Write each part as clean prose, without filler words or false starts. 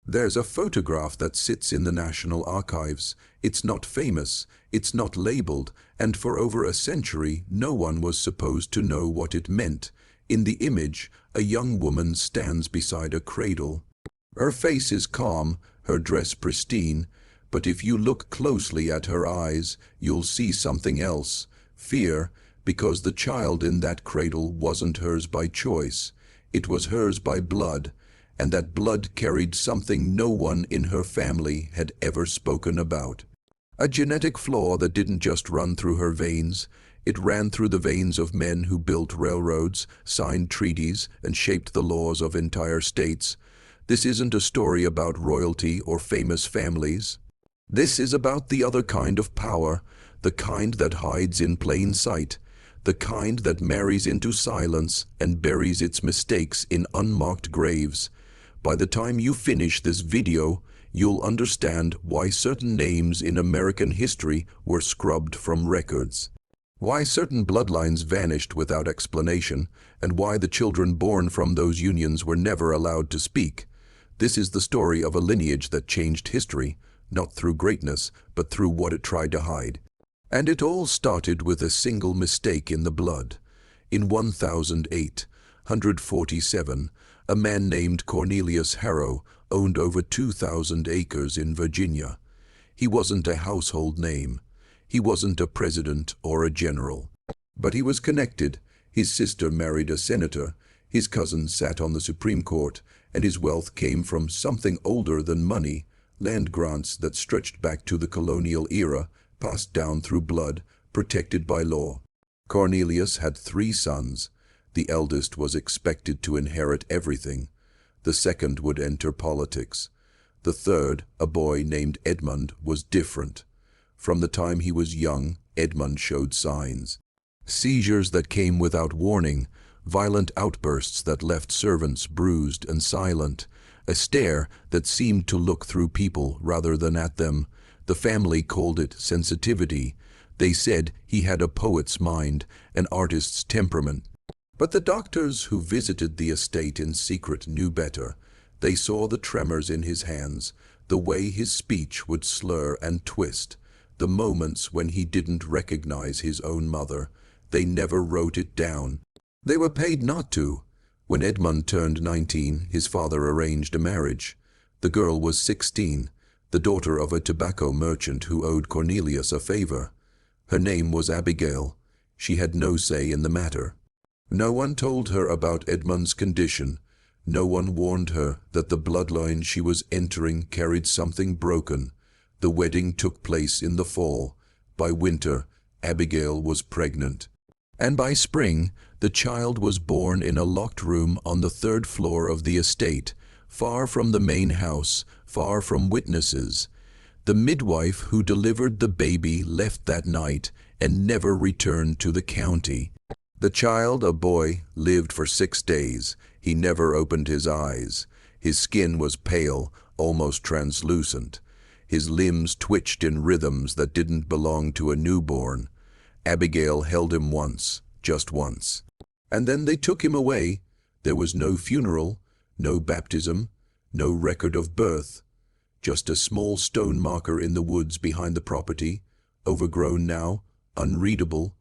There's a photograph that sits in the National Archives. It's not famous, it's not labeled, and for over a century no one was supposed to know what it meant. In the image, a young woman stands beside a cradle. Her face is calm, her dress pristine, but if you look closely at her eyes, you'll see something else. Fear, because the child in that cradle wasn't hers by choice. It was hers by blood, and that blood carried something no one in her family had ever spoken about. A genetic flaw that didn't just run through her veins, it ran through the veins of men who built railroads, signed treaties, and shaped the laws of entire states. This isn't a story about royalty or famous families. This is about the other kind of power, the kind that hides in plain sight, the kind that marries into silence and buries its mistakes in unmarked graves. By the time you finish this video, you'll understand why certain names in American history were scrubbed from records, why certain bloodlines vanished without explanation, and why the children born from those unions were never allowed to speak. This is the story of a lineage that changed history, not through greatness, but through what it tried to hide. And it all started with a single mistake in the blood. In 1847, a man named Cornelius Harrow owned over 2,000 acres in Virginia. He wasn't a household name. He wasn't a president or a general. But he was connected. His sister married a senator, his cousin sat on the Supreme Court, and his wealth came from something older than money, land grants that stretched back to the colonial era, passed down through blood, protected by law. Cornelius had 3 sons. The eldest was expected to inherit everything. The second would enter politics. The third, a boy named Edmund, was different. From the time he was young, Edmund showed signs. Seizures that came without warning, violent outbursts that left servants bruised and silent, a stare that seemed to look through people rather than at them. The family called it sensitivity. They said he had a poet's mind, an artist's temperament. But the doctors who visited the estate in secret knew better. They saw the tremors in his hands, the way his speech would slur and twist, the moments when he didn't recognize his own mother. They never wrote it down. They were paid not to. When Edmund turned 19, his father arranged a marriage. The girl was 16, the daughter of a tobacco merchant who owed Cornelius a favor. Her name was Abigail. She had no say in the matter. No one told her about Edmund's condition. No one warned her that the bloodline she was entering carried something broken. The wedding took place in the fall. By winter, Abigail was pregnant. And by spring, the child was born in a locked room on the 3rd floor of the estate, far from the main house, far from witnesses. The midwife who delivered the baby left that night and never returned to the county. The child, a boy, lived for 6 days. He never opened his eyes. His skin was pale, almost translucent. His limbs twitched in rhythms that didn't belong to a newborn. Abigail held him once, just once. And then they took him away. There was no funeral, no baptism, no record of birth. Just a small stone marker in the woods behind the property, overgrown now, unreadable.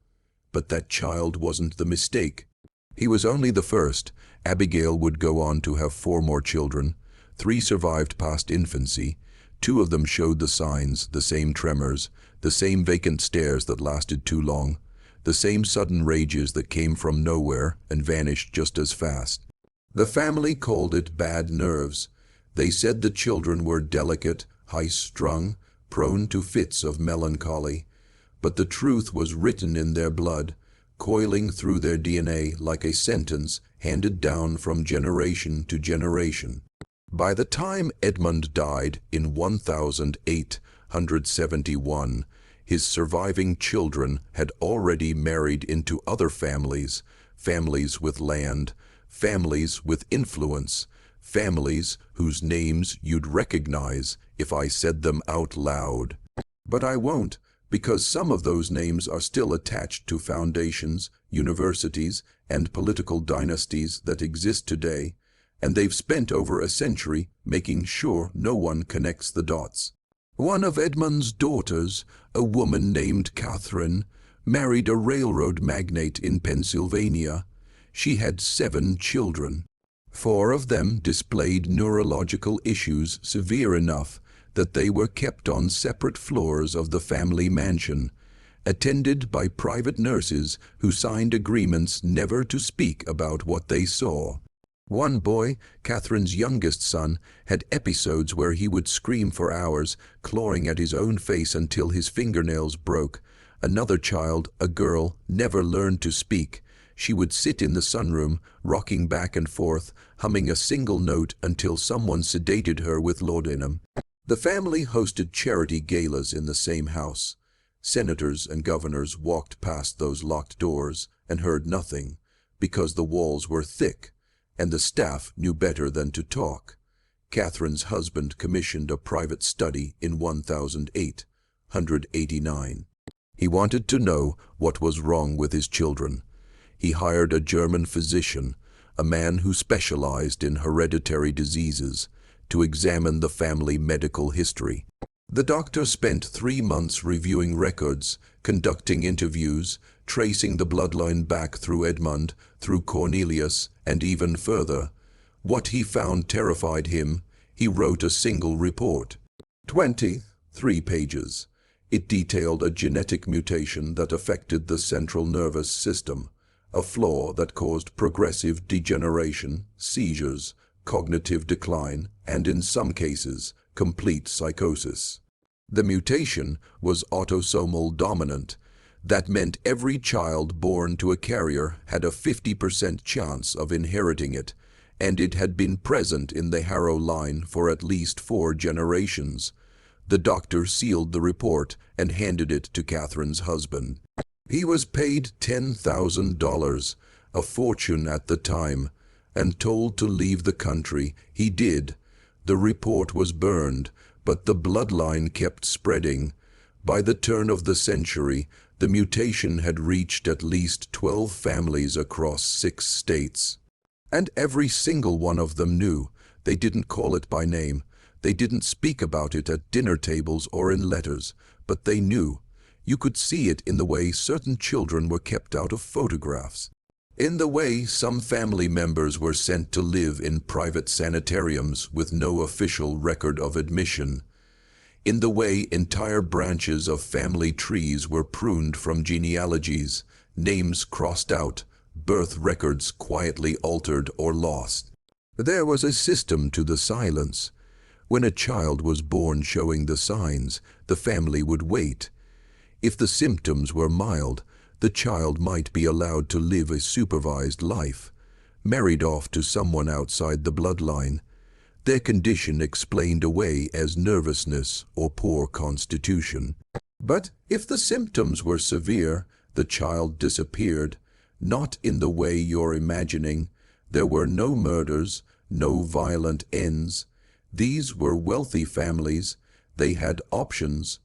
But that child wasn't the mistake. He was only the first. Abigail would go on to have 4 more children. 3 survived past infancy. 2 of them showed the signs, the same tremors, the same vacant stares that lasted too long, the same sudden rages that came from nowhere and vanished just as fast. The family called it bad nerves. They said the children were delicate, high-strung, prone to fits of melancholy. But the truth was written in their blood, coiling through their DNA like a sentence handed down from generation to generation. By the time Edmund died in 1871, his surviving children had already married into other families, families with land, families with influence, families whose names you'd recognize if I said them out loud. But I won't, because some of those names are still attached to foundations, universities, and political dynasties that exist today, and they've spent over a century making sure no one connects the dots. One of Edmund's daughters, a woman named Catherine, married a railroad magnate in Pennsylvania. She had 7 children. 4 of them displayed neurological issues severe enough that they were kept on separate floors of the family mansion, attended by private nurses who signed agreements never to speak about what they saw. One boy, Catherine's youngest son, had episodes where he would scream for hours, clawing at his own face until his fingernails broke. Another child, a girl, never learned to speak. She would sit in the sunroom, rocking back and forth, humming a single note until someone sedated her with laudanum. The family hosted charity galas in the same house. Senators and governors walked past those locked doors and heard nothing, because the walls were thick, and the staff knew better than to talk. Catherine's husband commissioned a private study in 1889. He wanted to know what was wrong with his children. He hired a German physician, a man who specialized in hereditary diseases, to examine the family medical history. The doctor spent 3 months reviewing records, conducting interviews, tracing the bloodline back through Edmund, through Cornelius, and even further. What he found terrified him. He wrote a single report. 23 pages. It detailed a genetic mutation that affected the central nervous system, a flaw that caused progressive degeneration, seizures, cognitive decline, and in some cases, complete psychosis. The mutation was autosomal dominant. That meant every child born to a carrier had a 50% chance of inheriting it, and it had been present in the Harrow line for at least 4 generations. The doctor sealed the report and handed it to Catherine's husband. He was paid $10,000, a fortune at the time, and told to leave the country. He did. The report was burned, but the bloodline kept spreading. By the turn of the century, the mutation had reached at least 12 families across 6 states. And every single one of them knew. They didn't call it by name. They didn't speak about it at dinner tables or in letters, but they knew. You could see it in the way certain children were kept out of photographs, in the way some family members were sent to live in private sanitariums with no official record of admission, in the way entire branches of family trees were pruned from genealogies, names crossed out, birth records quietly altered or lost. There was a system to the silence. When a child was born showing the signs, the family would wait. If the symptoms were mild, the child might be allowed to live a supervised life, married off to someone outside the bloodline. Their condition explained away as nervousness or poor constitution. But if the symptoms were severe, the child disappeared, not in the way you're imagining. There were no murders, no violent ends. These were wealthy families. They had options.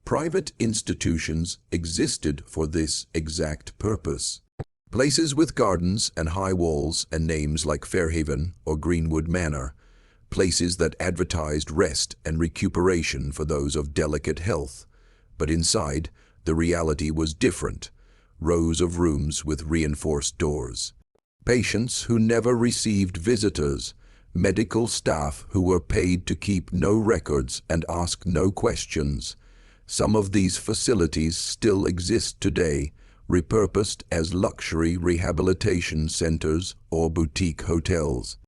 Private institutions existed for this exact purpose. Places with gardens and high walls and names like Fairhaven or Greenwood Manor. Places that advertised rest and recuperation for those of delicate health. But inside, the reality was different. Rows of rooms with reinforced doors. Patients who never received visitors. Medical staff who were paid to keep no records and ask no questions. Some of these facilities still exist today, repurposed as luxury rehabilitation centers or boutique hotels.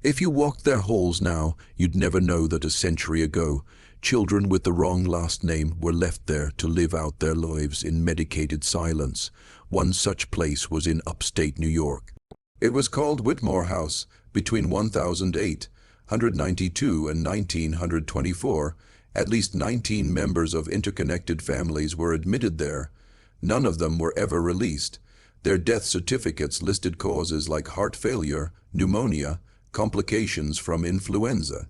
If you walked their halls now, you'd never know that a century ago, children with the wrong last name were left there to live out their lives in medicated silence. One such place was in upstate New York. It was called Whitmore House. Between 1892 and 1924, at least 19 members of interconnected families were admitted there. None of them were ever released. Their death certificates listed causes like heart failure, pneumonia, complications from influenza.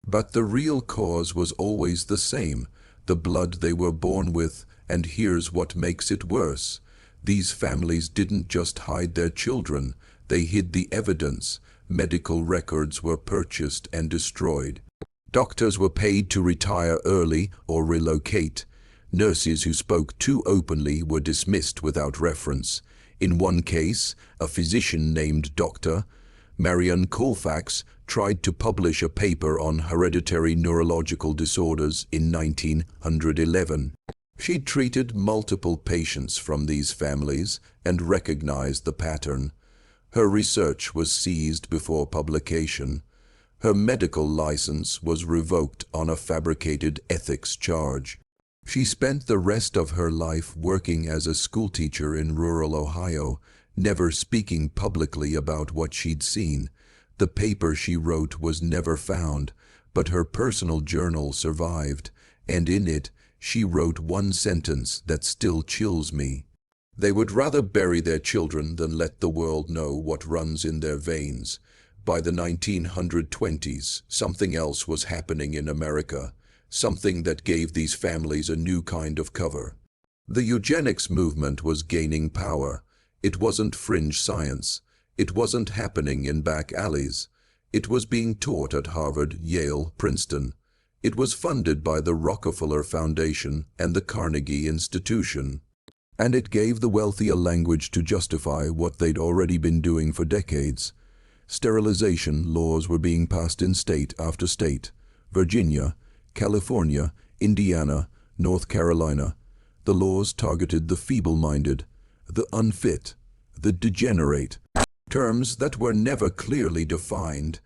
But the real cause was always the same, the blood they were born with, and here's what makes it worse. These families didn't just hide their children, they hid the evidence. medical records were purchased and destroyed. Doctors were paid to retire early or relocate. Nurses who spoke too openly were dismissed without reference. In one case, a physician named Dr. Marion Colfax tried to publish a paper on hereditary neurological disorders in 1911. She treated multiple patients from these families and recognized the pattern. Her research was seized before publication. Her medical license was revoked on a fabricated ethics charge. She spent the rest of her life working as a schoolteacher in rural Ohio, never speaking publicly about what she'd seen. The paper she wrote was never found, but her personal journal survived, and in it she wrote one sentence that still chills me. They would rather bury their children than let the world know what runs in their veins. By the 1920s, something else was happening in America, something that gave these families a new kind of cover. The eugenics movement was gaining power. It wasn't fringe science. It wasn't happening in back alleys. It was being taught at Harvard, Yale, Princeton. It was funded by the Rockefeller Foundation and the Carnegie Institution. And it gave the wealthy a language to justify what they'd already been doing for decades. Sterilization laws were being passed in state after state. Virginia, California, Indiana, North Carolina. The laws targeted the feeble-minded, the unfit, the degenerate. Terms that were never clearly defined.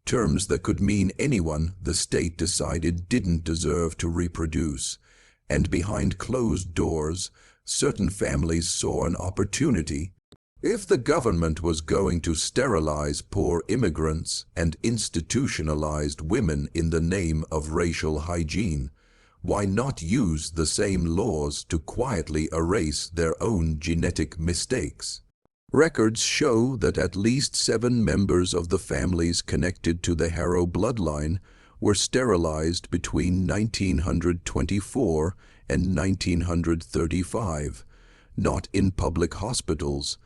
Terms that could mean anyone the state decided didn't deserve to reproduce. And behind closed doors, certain families saw an opportunity. If the government was going to sterilize poor immigrants and institutionalized women in the name of racial hygiene, why not use the same laws to quietly erase their own genetic mistakes? Records show that at least 7 members of the families connected to the Harrow bloodline were sterilized between 1924 and 1935, not in public hospitals,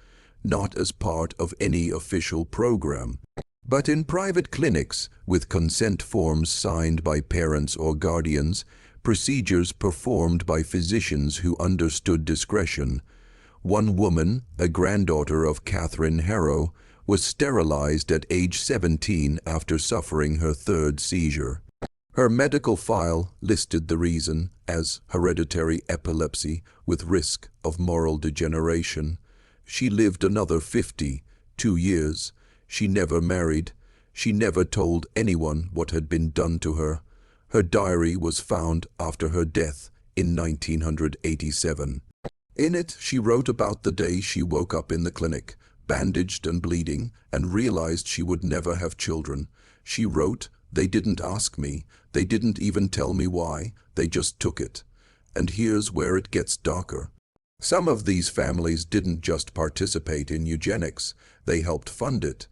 not as part of any official program, but in private clinics with consent forms signed by parents or guardians, procedures performed by physicians who understood discretion. One woman, a granddaughter of Catherine Harrow, was sterilized at age 17 after suffering her 3rd seizure. Her medical file listed the reason as hereditary epilepsy with risk of moral degeneration. She lived another 52 years. She never married. She never told anyone what had been done to her. Her diary was found after her death in 1987. In it, she wrote about the day she woke up in the clinic, bandaged and bleeding, and realized she would never have children. She wrote, "They didn't ask me. They didn't even tell me why. They just took it." And here's where it gets darker. Some of these families didn't just participate in eugenics, they helped fund it.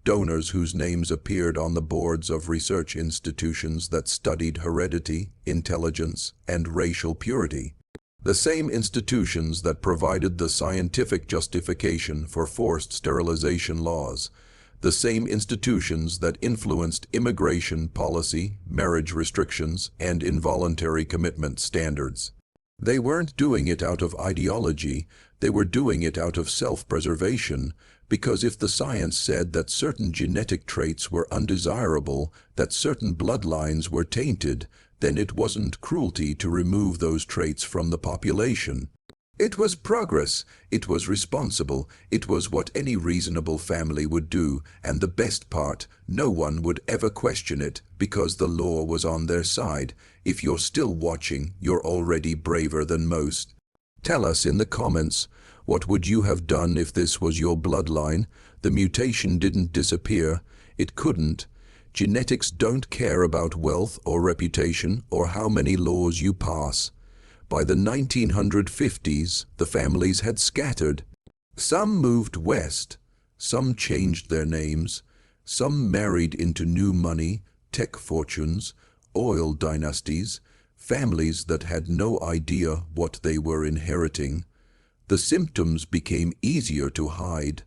Donors whose names appeared on the boards of research institutions that studied heredity, intelligence, and racial purity. The same institutions that provided the scientific justification for forced sterilization laws. The same institutions that influenced immigration policy, marriage restrictions, and involuntary commitment standards. They weren't doing it out of ideology, they were doing it out of self-preservation, because if the science said that certain genetic traits were undesirable, that certain bloodlines were tainted, then it wasn't cruelty to remove those traits from the population. It was progress, it was responsible, it was what any reasonable family would do, and the best part, no one would ever question it because the law was on their side. If you're still watching, you're already braver than most. Tell us in the comments, what would you have done if this was your bloodline? The mutation didn't disappear, it couldn't. Genetics don't care about wealth or reputation or how many laws you pass. By the 1950s, the families had scattered. Some moved west, some changed their names, some married into new money, tech fortunes, oil dynasties, families that had no idea what they were inheriting. The symptoms became easier to hide.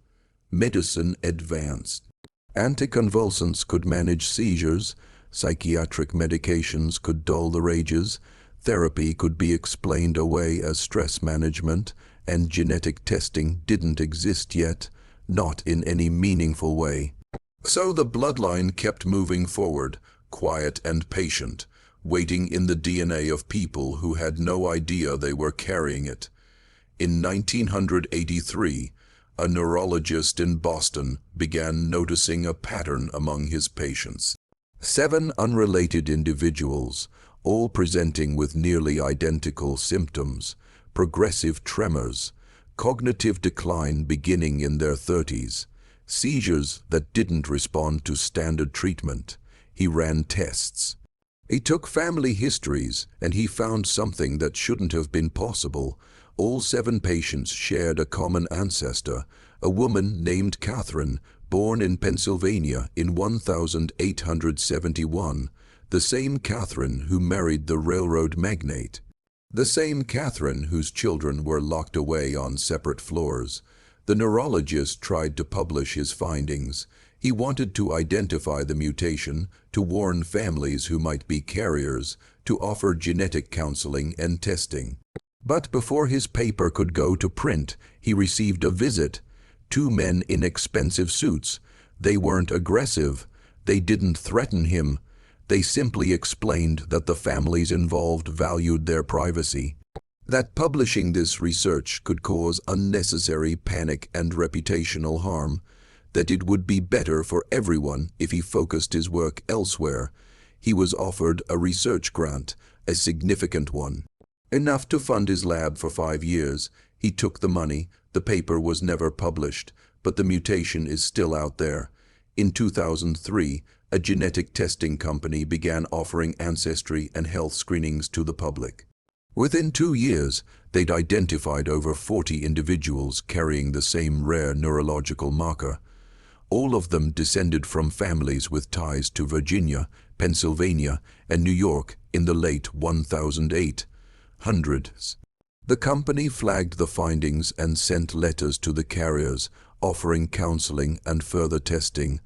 Medicine advanced. Anticonvulsants could manage seizures, psychiatric medications could dull the rages, therapy could be explained away as stress management, and genetic testing didn't exist yet, not in any meaningful way. So the bloodline kept moving forward, quiet and patient, waiting in the DNA of people who had no idea they were carrying it. In 1983, a neurologist in Boston began noticing a pattern among his patients. 7 unrelated individuals, all presenting with nearly identical symptoms: progressive tremors, cognitive decline beginning in their 30s, seizures that didn't respond to standard treatment. He ran tests. He took family histories, and he found something that shouldn't have been possible. All 7 patients shared a common ancestor, a woman named Catherine, born in Pennsylvania in 1871, the same Catherine who married the railroad magnate, the same Catherine whose children were locked away on separate floors. The neurologist tried to publish his findings. He wanted to identify the mutation, to warn families who might be carriers, to offer genetic counseling and testing. But before his paper could go to print, he received a visit. 2 men in expensive suits. They weren't aggressive. They didn't threaten him. They simply explained that the families involved valued their privacy, that publishing this research could cause unnecessary panic and reputational harm, that it would be better for everyone if he focused his work elsewhere. He was offered a research grant, a significant one, enough to fund his lab for 5 years. He took the money. The paper was never published, but the mutation is still out there. In 2003, a genetic testing company began offering ancestry and health screenings to the public. Within 2 years, they'd identified over 40 individuals carrying the same rare neurological marker. All of them descended from families with ties to Virginia, Pennsylvania, and New York in the late 1800s. The company flagged the findings and sent letters to the carriers, offering counseling and further testing.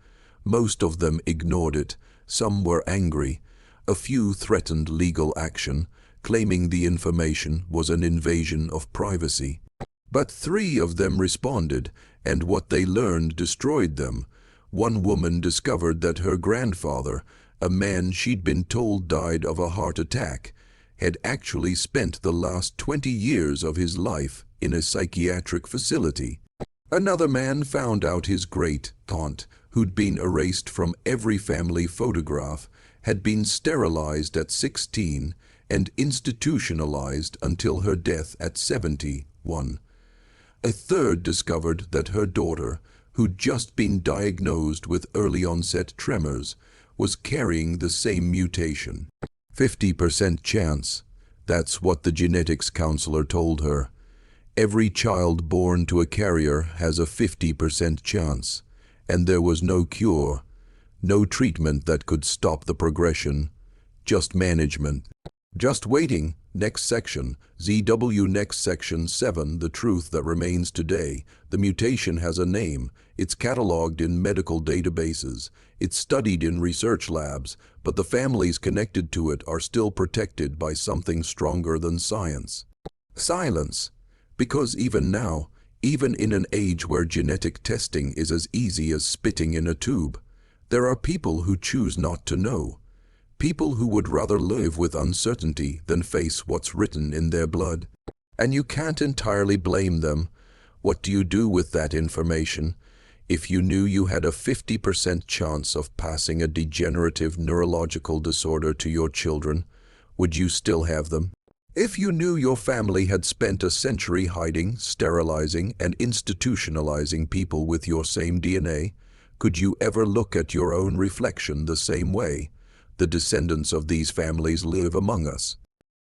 Most of them ignored it. Some were angry. A few threatened legal action, claiming the information was an invasion of privacy. But 3 of them responded, and what they learned destroyed them. One woman discovered that her grandfather, a man she'd been told died of a heart attack, had actually spent the last 20 years of his life in a psychiatric facility. Another man found out his great-aunt, who'd been erased from every family photograph, had been sterilized at 16 and institutionalized until her death at 71. A third discovered that her daughter, who'd just been diagnosed with early-onset tremors, was carrying the same mutation. 50% chance. That's what the genetics counselor told her. Every child born to a carrier has a 50% chance, and there was no cure, no treatment that could stop the progression, just management. Just waiting. Next section, ZW. Next section 7, the truth that remains today. The mutation has a name. It's cataloged in medical databases. It's studied in research labs, but the families connected to it are still protected by something stronger than science. Silence. Because even now, even in an age where genetic testing is as easy as spitting in a tube, there are people who choose not to know. People who would rather live with uncertainty than face what's written in their blood. And you can't entirely blame them. What do you do with that information? If you knew you had a 50% chance of passing a degenerative neurological disorder to your children, would you still have them? If you knew your family had spent a century hiding, sterilizing, and institutionalizing people with your same DNA, could you ever look at your own reflection the same way? The descendants of these families live among us.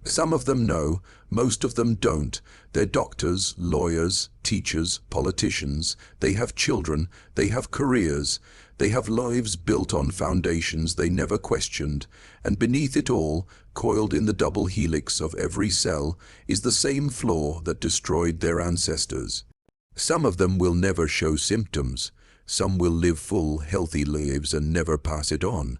Some of them know, most of them don't. They're doctors, lawyers, teachers, politicians. They have children, they have careers, they have lives built on foundations they never questioned, and beneath it all, coiled in the double helix of every cell, is the same flaw that destroyed their ancestors. Some of them will never show symptoms. Some will live full, healthy lives and never pass it on.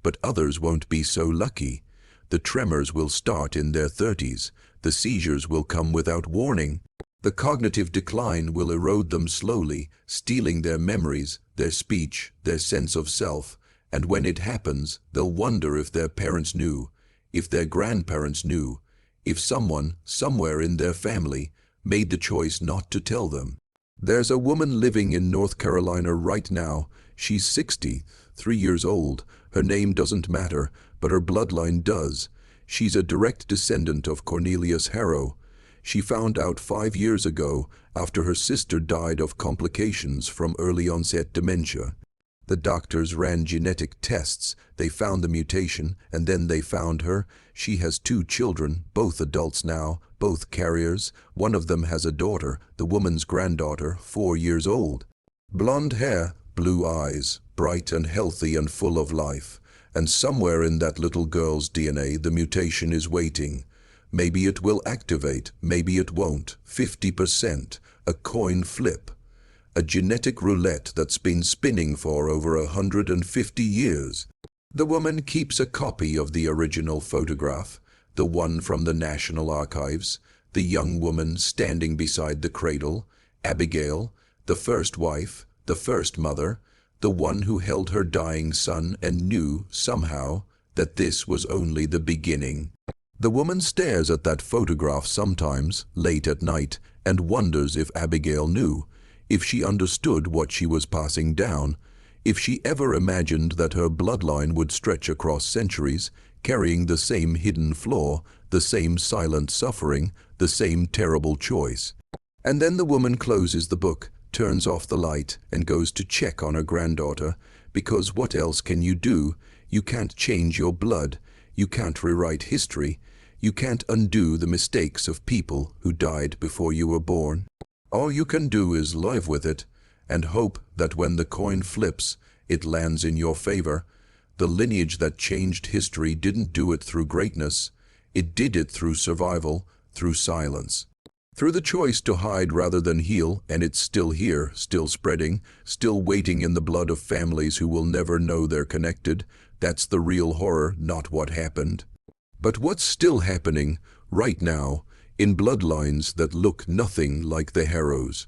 But others won't be so lucky. The tremors will start in their 30s. The seizures will come without warning. The cognitive decline will erode them slowly, stealing their memories, their speech, their sense of self. And when it happens, they'll wonder if their parents knew, if their grandparents knew, if someone, somewhere in their family, made the choice not to tell them. There's a woman living in North Carolina right now. She's 63 years old. Her name doesn't matter, but her bloodline does. She's a direct descendant of Cornelius Harrow. She found out 5 years ago, after her sister died of complications from early-onset dementia. The doctors ran genetic tests, they found the mutation, and then they found her. She has 2 children, both adults now, both carriers. One of them has a daughter, the woman's granddaughter, 4 years old. Blonde hair, blue eyes, bright and healthy and full of life. And somewhere in that little girl's DNA, the mutation is waiting. Maybe it will activate, maybe it won't. 50%, a coin flip. A genetic roulette that's been spinning for over 150 years. The woman keeps a copy of the original photograph, the one from the National Archives, the young woman standing beside the cradle, Abigail, the first wife, the first mother, the one who held her dying son and knew, somehow, that this was only the beginning. The woman stares at that photograph sometimes, late at night, and wonders if Abigail knew, if she understood what she was passing down, if she ever imagined that her bloodline would stretch across centuries, carrying the same hidden flaw, the same silent suffering, the same terrible choice. And then the woman closes the book, turns off the light, and goes to check on her granddaughter, because what else can you do? You can't change your blood. You can't rewrite history. You can't undo the mistakes of people who died before you were born. All you can do is live with it and hope that when the coin flips, it lands in your favor. The lineage that changed history didn't do it through greatness. It did it through survival, through silence, through the choice to hide rather than heal, and it's still here, still spreading, still waiting in the blood of families who will never know they're connected. That's the real horror, not what happened. But what's still happening, right now, in bloodlines that look nothing like the Harrows.